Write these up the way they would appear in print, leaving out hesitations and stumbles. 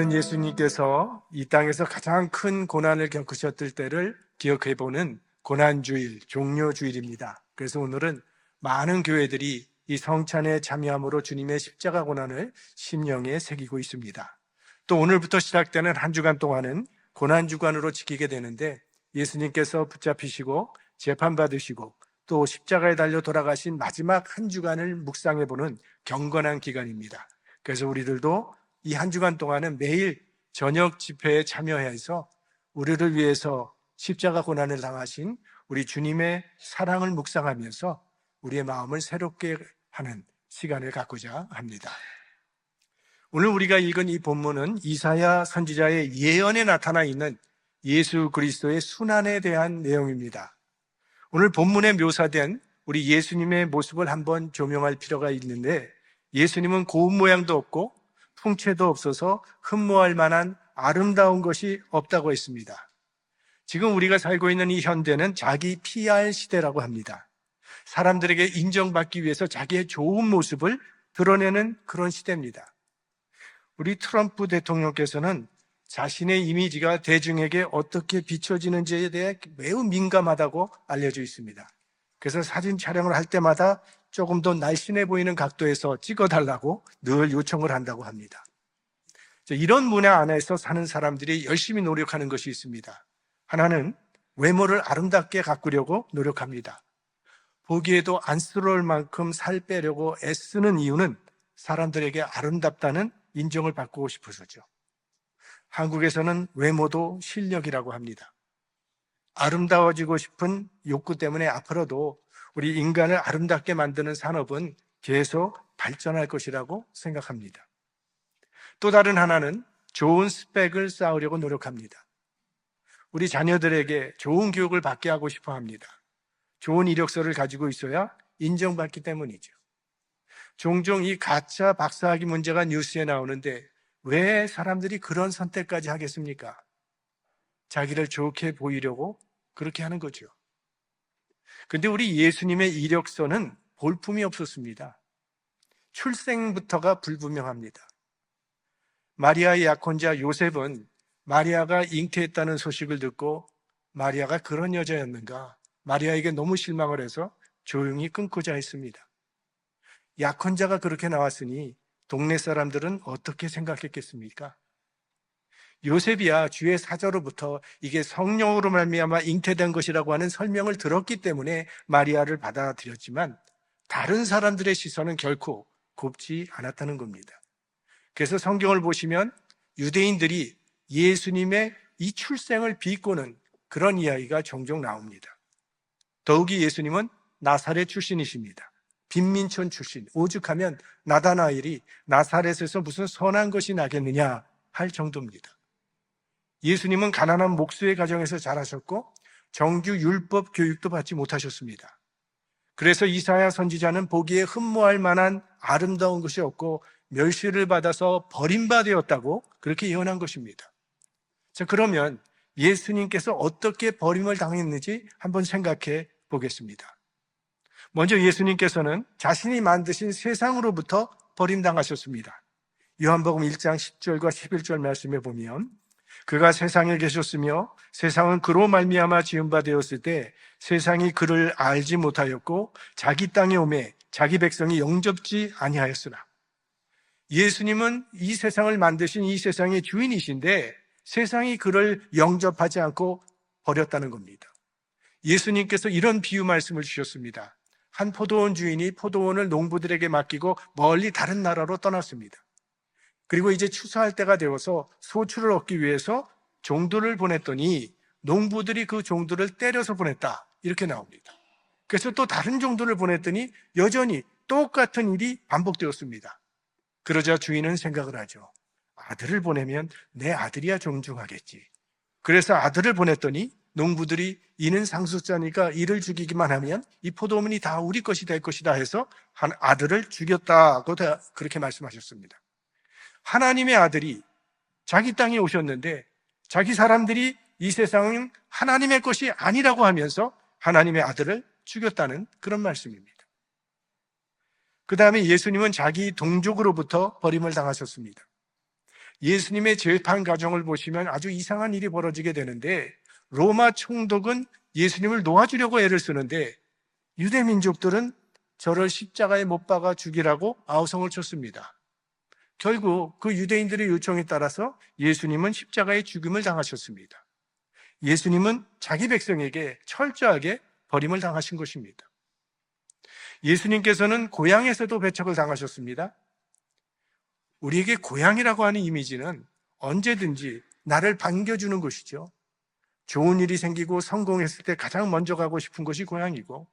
오늘은 예수님께서 이 땅에서 가장 큰 고난을 겪으셨을 때를 기억해보는 고난주일, 종료주일입니다. 그래서 오늘은 많은 교회들이 이 성찬에 참여함으로 주님의 십자가 고난을 심령에 새기고 있습니다. 또 오늘부터 시작되는 한 주간 동안은 고난주간으로 지키게 되는데, 예수님께서 붙잡히시고 재판받으시고 또 십자가에 달려 돌아가신 마지막 한 주간을 묵상해보는 경건한 기간입니다. 그래서 우리들도 이 한 주간 동안은 매일 저녁 집회에 참여해서 우리를 위해서 십자가 고난을 당하신 우리 주님의 사랑을 묵상하면서 우리의 마음을 새롭게 하는 시간을 갖고자 합니다. 오늘 우리가 읽은 이 본문은 이사야 선지자의 예언에 나타나 있는 예수 그리스도의 순환에 대한 내용입니다. 오늘 본문에 묘사된 우리 예수님의 모습을 한번 조명할 필요가 있는데, 예수님은 고운 모양도 없고 풍채도 없어서 흠모할 만한 아름다운 것이 없다고 했습니다. 지금 우리가 살고 있는 이 현대는 자기 PR 시대라고 합니다. 사람들에게 인정받기 위해서 자기의 좋은 모습을 드러내는 그런 시대입니다. 우리 트럼프 대통령께서는 자신의 이미지가 대중에게 어떻게 비춰지는지에 대해 매우 민감하다고 알려져 있습니다. 그래서 사진 촬영을 할 때마다 조금 더 날씬해 보이는 각도에서 찍어달라고 늘 요청을 한다고 합니다. 이런 문화 안에서 사는 사람들이 열심히 노력하는 것이 있습니다. 하나는 외모를 아름답게 가꾸려고 노력합니다. 보기에도 안쓰러울 만큼 살 빼려고 애쓰는 이유는 사람들에게 아름답다는 인정을 받고 싶어서죠. 한국에서는 외모도 실력이라고 합니다. 아름다워지고 싶은 욕구 때문에 앞으로도 우리 인간을 아름답게 만드는 산업은 계속 발전할 것이라고 생각합니다. 또 다른 하나는 좋은 스펙을 쌓으려고 노력합니다. 우리 자녀들에게 좋은 교육을 받게 하고 싶어 합니다. 좋은 이력서를 가지고 있어야 인정받기 때문이죠. 종종 이 가짜 박사학위 문제가 뉴스에 나오는데 왜 사람들이 그런 선택까지 하겠습니까? 자기를 좋게 보이려고 그렇게 하는 거죠. 근데 우리 예수님의 이력서는 볼품이 없었습니다. 출생부터가 불분명합니다. 마리아의 약혼자 요셉은 마리아가 잉태했다는 소식을 듣고 마리아가 그런 여자였는가? 마리아에게 너무 실망을 해서 조용히 끊고자 했습니다. 약혼자가 그렇게 나왔으니 동네 사람들은 어떻게 생각했겠습니까? 요셉이야 주의 사자로부터 이게 성령으로 말미암아 잉태된 것이라고 하는 설명을 들었기 때문에 마리아를 받아들였지만 다른 사람들의 시선은 결코 곱지 않았다는 겁니다. 그래서 성경을 보시면 유대인들이 예수님의 이 출생을 비꼬는 그런 이야기가 종종 나옵니다. 더욱이 예수님은 나사렛 출신이십니다. 빈민촌 출신, 오죽하면 나다나엘이 나사렛에서 무슨 선한 것이 나겠느냐 할 정도입니다. 예수님은 가난한 목수의 가정에서 자라셨고 정규 율법 교육도 받지 못하셨습니다. 그래서 이사야 선지자는 보기에 흠모할 만한 아름다운 것이 없고 멸시를 받아서 버림받았다고 그렇게 예언한 것입니다. 자, 그러면 예수님께서 어떻게 버림을 당했는지 한번 생각해 보겠습니다. 먼저 예수님께서는 자신이 만드신 세상으로부터 버림당하셨습니다. 요한복음 1장 10절과 11절 말씀에 보면 그가 세상에 계셨으며 세상은 그로 말미암아 지은 바 되었을 때 세상이 그를 알지 못하였고 자기 땅에 오매 자기 백성이 영접지 아니하였으나. 예수님은 이 세상을 만드신 이 세상의 주인이신데 세상이 그를 영접하지 않고 버렸다는 겁니다. 예수님께서 이런 비유 말씀을 주셨습니다. 한 포도원 주인이 포도원을 농부들에게 맡기고 멀리 다른 나라로 떠났습니다. 그리고 이제 추수할 때가 되어서 소출을 얻기 위해서 종들을 보냈더니 농부들이 그 종들을 때려서 보냈다, 이렇게 나옵니다. 그래서 또 다른 종들을 보냈더니 여전히 똑같은 일이 반복되었습니다. 그러자 주인은 생각을 하죠. 아들을 보내면 내 아들이야 존중하겠지. 그래서 아들을 보냈더니 농부들이 이는 상속자니까 이를 죽이기만 하면 이 포도원이 다 우리 것이 될 것이다 해서 한 아들을 죽였다고 그렇게 말씀하셨습니다. 하나님의 아들이 자기 땅에 오셨는데 자기 사람들이 이 세상은 하나님의 것이 아니라고 하면서 하나님의 아들을 죽였다는 그런 말씀입니다. 그 다음에 예수님은 자기 동족으로부터 버림을 당하셨습니다. 예수님의 재판 과정을 보시면 아주 이상한 일이 벌어지게 되는데, 로마 총독은 예수님을 놓아주려고 애를 쓰는데 유대 민족들은 저를 십자가에 못 박아 죽이라고 아우성을 쳤습니다. 결국 그 유대인들의 요청에 따라서 예수님은 십자가에 죽임을 당하셨습니다. 예수님은 자기 백성에게 철저하게 버림을 당하신 것입니다. 예수님께서는 고향에서도 배척을 당하셨습니다. 우리에게 고향이라고 하는 이미지는 언제든지 나를 반겨주는 것이죠. 좋은 일이 생기고 성공했을 때 가장 먼저 가고 싶은 곳이 고향이고,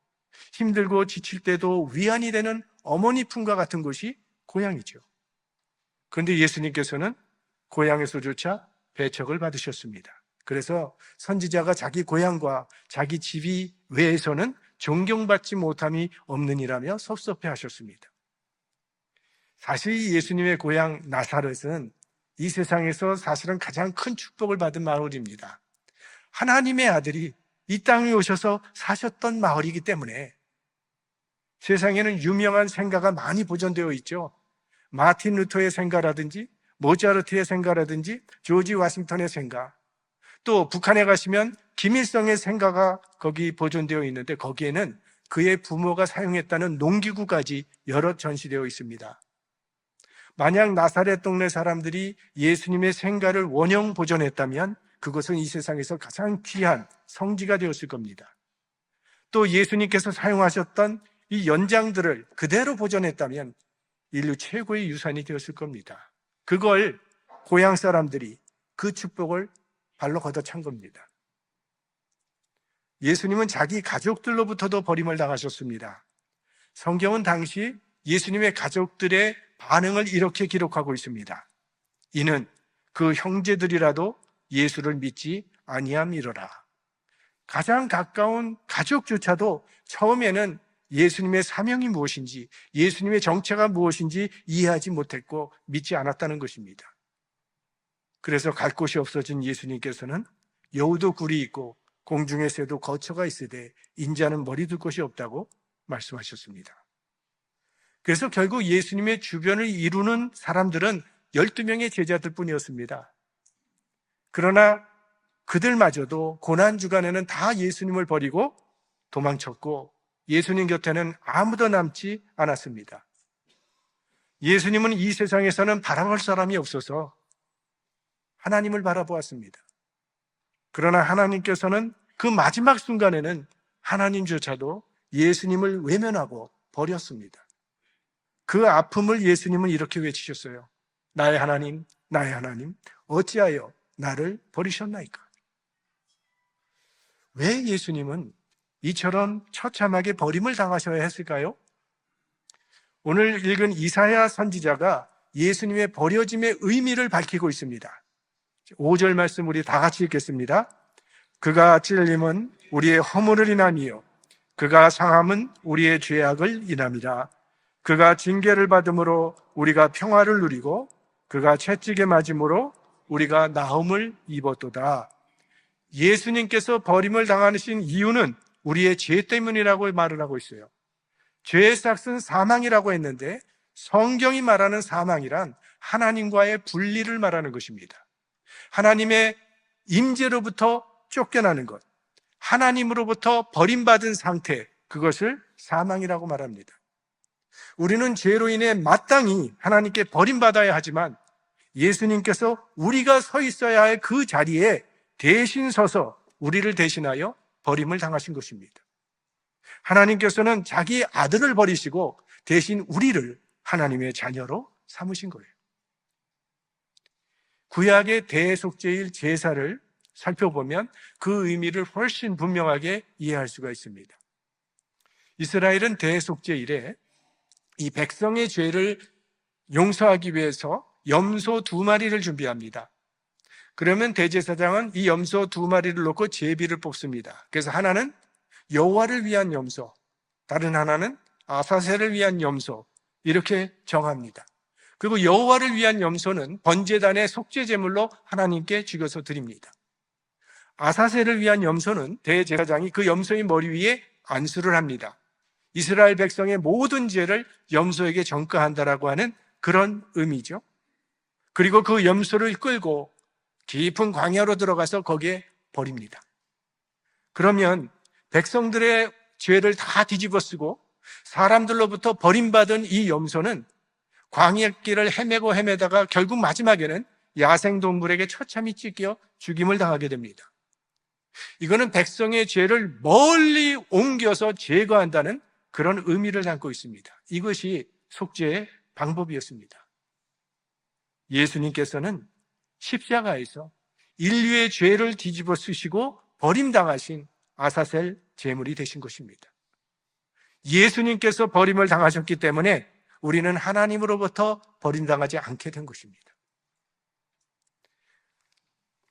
힘들고 지칠 때도 위안이 되는 어머니 품과 같은 곳이 고향이죠. 그런데 예수님께서는 고향에서조차 배척을 받으셨습니다. 그래서 선지자가 자기 고향과 자기 집 외에서는 존경받지 못함이 없느니라며 섭섭해 하셨습니다. 사실 예수님의 고향 나사렛은 이 세상에서 사실은 가장 큰 축복을 받은 마을입니다. 하나님의 아들이 이 땅에 오셔서 사셨던 마을이기 때문에 세상에는 유명한 생가가 많이 보존되어 있죠. 마틴 루터의 생가라든지 모차르트의 생가라든지 조지 워싱턴의 생가, 또 북한에 가시면 김일성의 생가가 거기 보존되어 있는데 거기에는 그의 부모가 사용했다는 농기구까지 여러 전시되어 있습니다. 만약 나사렛 동네 사람들이 예수님의 생가를 원형 보존했다면 그것은 이 세상에서 가장 귀한 성지가 되었을 겁니다. 또 예수님께서 사용하셨던 이 연장들을 그대로 보존했다면 인류 최고의 유산이 되었을 겁니다. 그걸 고향 사람들이 그 축복을 발로 걷어찬 겁니다. 예수님은 자기 가족들로부터도 버림을 당하셨습니다. 성경은 당시 예수님의 가족들의 반응을 이렇게 기록하고 있습니다. 이는 그 형제들이라도 예수를 믿지 아니함이로라. 가장 가까운 가족조차도 처음에는 예수님의 사명이 무엇인지, 예수님의 정체가 무엇인지 이해하지 못했고 믿지 않았다는 것입니다. 그래서 갈 곳이 없어진 예수님께서는 여우도 굴이 있고 공중의 새도 거처가 있으되 인자는 머리 둘 곳이 없다고 말씀하셨습니다. 그래서 결국 예수님의 주변을 이루는 사람들은 12명의 제자들 뿐이었습니다. 그러나 그들마저도 고난주간에는 다 예수님을 버리고 도망쳤고 예수님 곁에는 아무도 남지 않았습니다. 예수님은 이 세상에서는 바라볼 사람이 없어서 하나님을 바라보았습니다. 그러나 하나님께서는 그 마지막 순간에는 하나님조차도 예수님을 외면하고 버렸습니다. 그 아픔을 예수님은 이렇게 외치셨어요. 나의 하나님, 나의 하나님, 어찌하여 나를 버리셨나이까? 왜 예수님은 이처럼 처참하게 버림을 당하셔야 했을까요? 오늘 읽은 이사야 선지자가 예수님의 버려짐의 의미를 밝히고 있습니다. 5절 말씀 우리 다 같이 읽겠습니다. 그가 찔림은 우리의 허물을 인함이요 그가 상함은 우리의 죄악을 인함이라. 그가 징계를 받음으로 우리가 평화를 누리고 그가 채찍에 맞음으로 우리가 나음을 입었도다. 예수님께서 버림을 당하신 이유는 우리의 죄 때문이라고 말을 하고 있어요. 죄의 삭은 사망이라고 했는데 성경이 말하는 사망이란 하나님과의 분리를 말하는 것입니다. 하나님의 임재로부터 쫓겨나는 것, 하나님으로부터 버림받은 상태, 그것을 사망이라고 말합니다. 우리는 죄로 인해 마땅히 하나님께 버림받아야 하지만 예수님께서 우리가 서 있어야 할 그 자리에 대신 서서 우리를 대신하여 버림을 당하신 것입니다. 하나님께서는 자기 아들을 버리시고 대신 우리를 하나님의 자녀로 삼으신 거예요. 구약의 대속죄일 제사를 살펴보면 그 의미를 훨씬 분명하게 이해할 수가 있습니다. 이스라엘은 대속죄일에 이 백성의 죄를 용서하기 위해서 염소 2마리를 준비합니다. 그러면 대제사장은 이 염소 2마리를 놓고 제비를 뽑습니다. 그래서 하나는 여호와를 위한 염소, 다른 하나는 아사셀을 위한 염소, 이렇게 정합니다. 그리고 여호와를 위한 염소는 번제단의 속죄 제물로 하나님께 죽여서 드립니다. 아사셀을 위한 염소는 대제사장이 그 염소의 머리 위에 안수를 합니다. 이스라엘 백성의 모든 죄를 염소에게 전가한다라고 하는 그런 의미죠. 그리고 그 염소를 끌고 깊은 광야로 들어가서 거기에 버립니다. 그러면 백성들의 죄를 다 뒤집어 쓰고 사람들로부터 버림받은 이 염소는 광야길을 헤매다가 결국 마지막에는 야생동물에게 처참히 찢겨 죽임을 당하게 됩니다. 이거는 백성의 죄를 멀리 옮겨서 제거한다는 그런 의미를 담고 있습니다. 이것이 속죄의 방법이었습니다. 예수님께서는 십자가에서 인류의 죄를 뒤집어 쓰시고 버림당하신 아사셀 제물이 되신 것입니다. 예수님께서 버림을 당하셨기 때문에 우리는 하나님으로부터 버림당하지 않게 된 것입니다.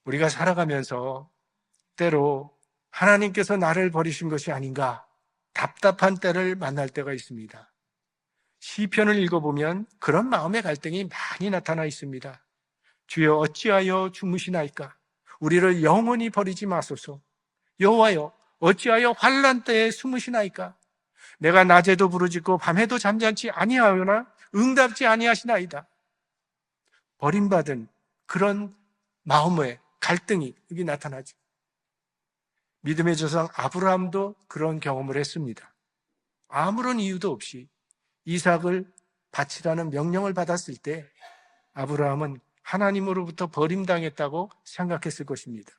우리가 살아가면서 때로 하나님께서 나를 버리신 것이 아닌가 답답한 때를 만날 때가 있습니다. 시편을 읽어보면 그런 마음의 갈등이 많이 나타나 있습니다. 주여 어찌하여 주무시나이까? 우리를 영원히 버리지 마소서. 여호와여 어찌하여 환난 때에 숨으시나이까? 내가 낮에도 부르짖고 밤에도 잠잠치 아니하오나 응답지 아니하시나이다. 버림받은 그런 마음의 갈등이 여기 나타나죠. 믿음의 조상 아브라함도 그런 경험을 했습니다. 아무런 이유도 없이 이삭을 바치라는 명령을 받았을 때 아브라함은 하나님으로부터 버림당했다고 생각했을 것입니다.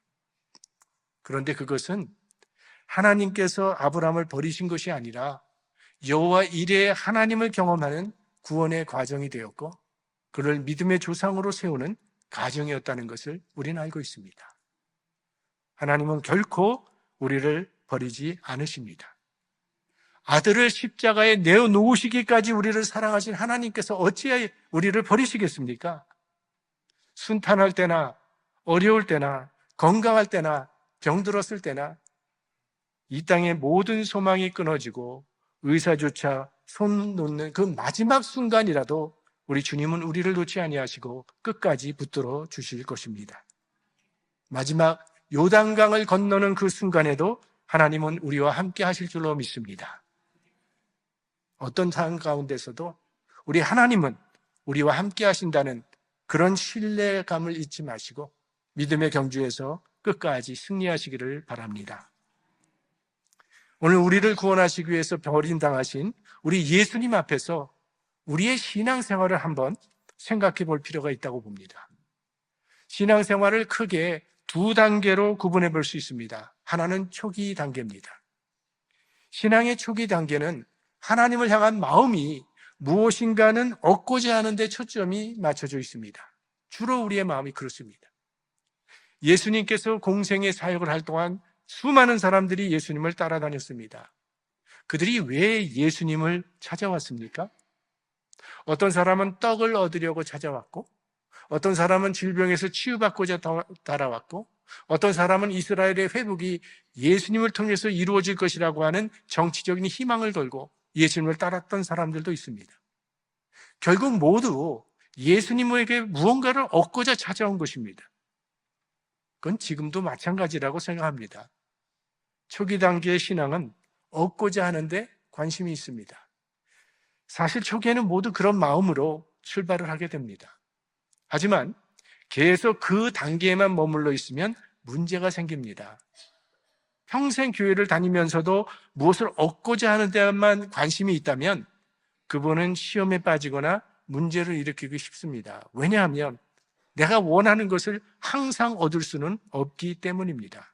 그런데 그것은 하나님께서 아브라함을 버리신 것이 아니라 여호와 이레의 하나님을 경험하는 구원의 과정이 되었고 그를 믿음의 조상으로 세우는 과정이었다는 것을 우리는 알고 있습니다. 하나님은 결코 우리를 버리지 않으십니다. 아들을 십자가에 내어놓으시기까지 우리를 사랑하신 하나님께서 어찌하여 우리를 버리시겠습니까? 순탄할 때나 어려울 때나 건강할 때나 병들었을 때나 이 땅의 모든 소망이 끊어지고 의사조차 손 놓는 그 마지막 순간이라도 우리 주님은 우리를 놓지 아니하시고 끝까지 붙들어 주실 것입니다. 마지막 요단강을 건너는 그 순간에도 하나님은 우리와 함께 하실 줄로 믿습니다. 어떤 상황 가운데서도 우리 하나님은 우리와 함께 하신다는 그런 신뢰감을 잊지 마시고 믿음의 경주에서 끝까지 승리하시기를 바랍니다. 오늘 우리를 구원하시기 위해서 버림당하신 우리 예수님 앞에서 우리의 신앙생활을 한번 생각해 볼 필요가 있다고 봅니다. 신앙생활을 크게 두 단계로 구분해 볼 수 있습니다. 하나는 초기 단계입니다. 신앙의 초기 단계는 하나님을 향한 마음이 무엇인가는 얻고자 하는 데 초점이 맞춰져 있습니다. 주로 우리의 마음이 그렇습니다. 예수님께서 공생의 사역을 할 동안 수많은 사람들이 예수님을 따라다녔습니다. 그들이 왜 예수님을 찾아왔습니까? 어떤 사람은 떡을 얻으려고 찾아왔고, 어떤 사람은 질병에서 치유받고자 따라왔고, 어떤 사람은 이스라엘의 회복이 예수님을 통해서 이루어질 것이라고 하는 정치적인 희망을 걸고 예수님을 따랐던 사람들도 있습니다. 결국 모두 예수님에게 무언가를 얻고자 찾아온 것입니다. 그건 지금도 마찬가지라고 생각합니다. 초기 단계의 신앙은 얻고자 하는데 관심이 있습니다. 사실 초기에는 모두 그런 마음으로 출발을 하게 됩니다. 하지만 계속 그 단계에만 머물러 있으면 문제가 생깁니다. 평생 교회를 다니면서도 무엇을 얻고자 하는 데만 관심이 있다면 그분은 시험에 빠지거나 문제를 일으키기 쉽습니다. 왜냐하면 내가 원하는 것을 항상 얻을 수는 없기 때문입니다.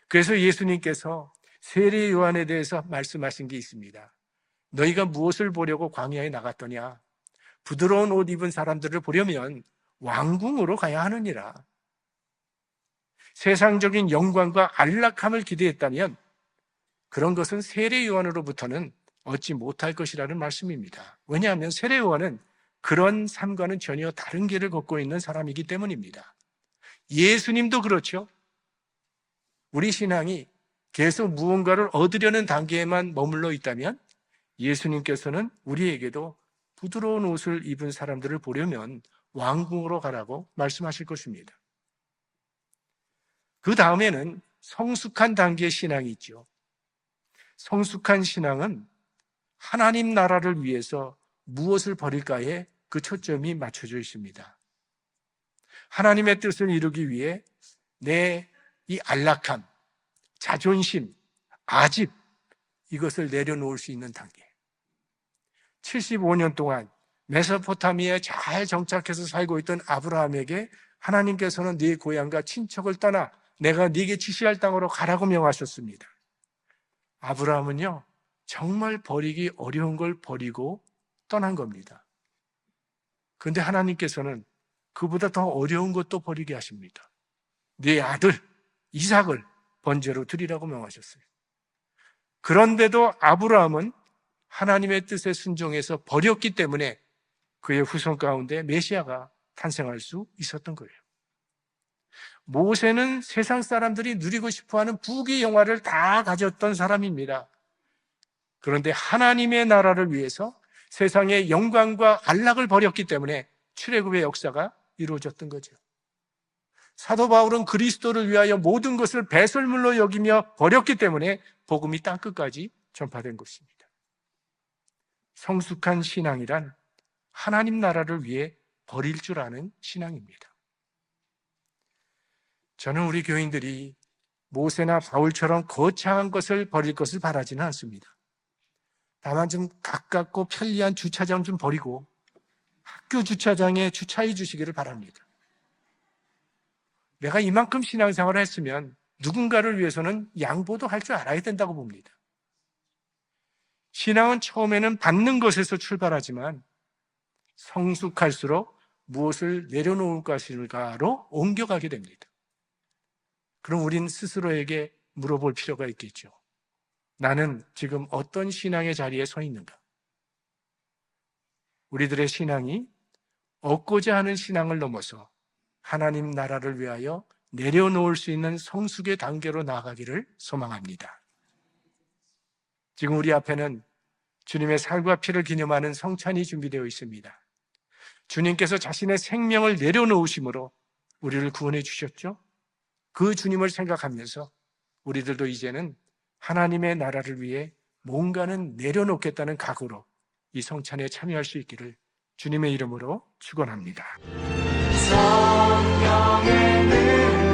그래서 예수님께서 세례 요한에 대해서 말씀하신 게 있습니다. 너희가 무엇을 보려고 광야에 나갔더냐? 부드러운 옷 입은 사람들을 보려면 왕궁으로 가야 하느니라. 세상적인 영광과 안락함을 기대했다면 그런 것은 세례 요한으로부터는 얻지 못할 것이라는 말씀입니다. 왜냐하면 세례 요한은 그런 삶과는 전혀 다른 길을 걷고 있는 사람이기 때문입니다. 예수님도 그렇죠. 우리 신앙이 계속 무언가를 얻으려는 단계에만 머물러 있다면 예수님께서는 우리에게도 부드러운 옷을 입은 사람들을 보려면 왕궁으로 가라고 말씀하실 것입니다. 그 다음에는 성숙한 단계의 신앙이 있죠. 성숙한 신앙은 하나님 나라를 위해서 무엇을 버릴까에 그 초점이 맞춰져 있습니다. 하나님의 뜻을 이루기 위해 내 이 안락함, 자존심, 아집, 이것을 내려놓을 수 있는 단계. 75년 동안 메소포타미아에 잘 정착해서 살고 있던 아브라함에게 하나님께서는 네 고향과 친척을 떠나 내가 네게 지시할 땅으로 가라고 명하셨습니다. 아브라함은요, 정말 버리기 어려운 걸 버리고 떠난 겁니다. 그런데 하나님께서는 그보다 더 어려운 것도 버리게 하십니다. 네 아들 이삭을 번제로 드리라고 명하셨어요. 그런데도 아브라함은 하나님의 뜻에 순종해서 버렸기 때문에 그의 후손 가운데 메시아가 탄생할 수 있었던 거예요. 모세는 세상 사람들이 누리고 싶어하는 부귀 영화를 다 가졌던 사람입니다. 그런데 하나님의 나라를 위해서 세상의 영광과 안락을 버렸기 때문에 출애굽의 역사가 이루어졌던 거죠. 사도 바울은 그리스도를 위하여 모든 것을 배설물로 여기며 버렸기 때문에 복음이 땅끝까지 전파된 것입니다. 성숙한 신앙이란 하나님 나라를 위해 버릴 줄 아는 신앙입니다. 저는 우리 교인들이 모세나 바울처럼 거창한 것을 버릴 것을 바라지는 않습니다. 다만 좀 가깝고 편리한 주차장 좀 버리고 학교 주차장에 주차해 주시기를 바랍니다. 내가 이만큼 신앙생활을 했으면 누군가를 위해서는 양보도 할 줄 알아야 된다고 봅니다. 신앙은 처음에는 받는 것에서 출발하지만 성숙할수록 무엇을 내려놓을 것인가로 옮겨가게 됩니다. 그럼 우린 스스로에게 물어볼 필요가 있겠죠. 나는 지금 어떤 신앙의 자리에 서 있는가? 우리들의 신앙이 얻고자 하는 신앙을 넘어서 하나님 나라를 위하여 내려놓을 수 있는 성숙의 단계로 나아가기를 소망합니다. 지금 우리 앞에는 주님의 살과 피를 기념하는 성찬이 준비되어 있습니다. 주님께서 자신의 생명을 내려놓으심으로 우리를 구원해 주셨죠? 그 주님을 생각하면서 우리들도 이제는 하나님의 나라를 위해 뭔가는 내려놓겠다는 각오로 이 성찬에 참여할 수 있기를 주님의 이름으로 축원합니다. 성령의 능력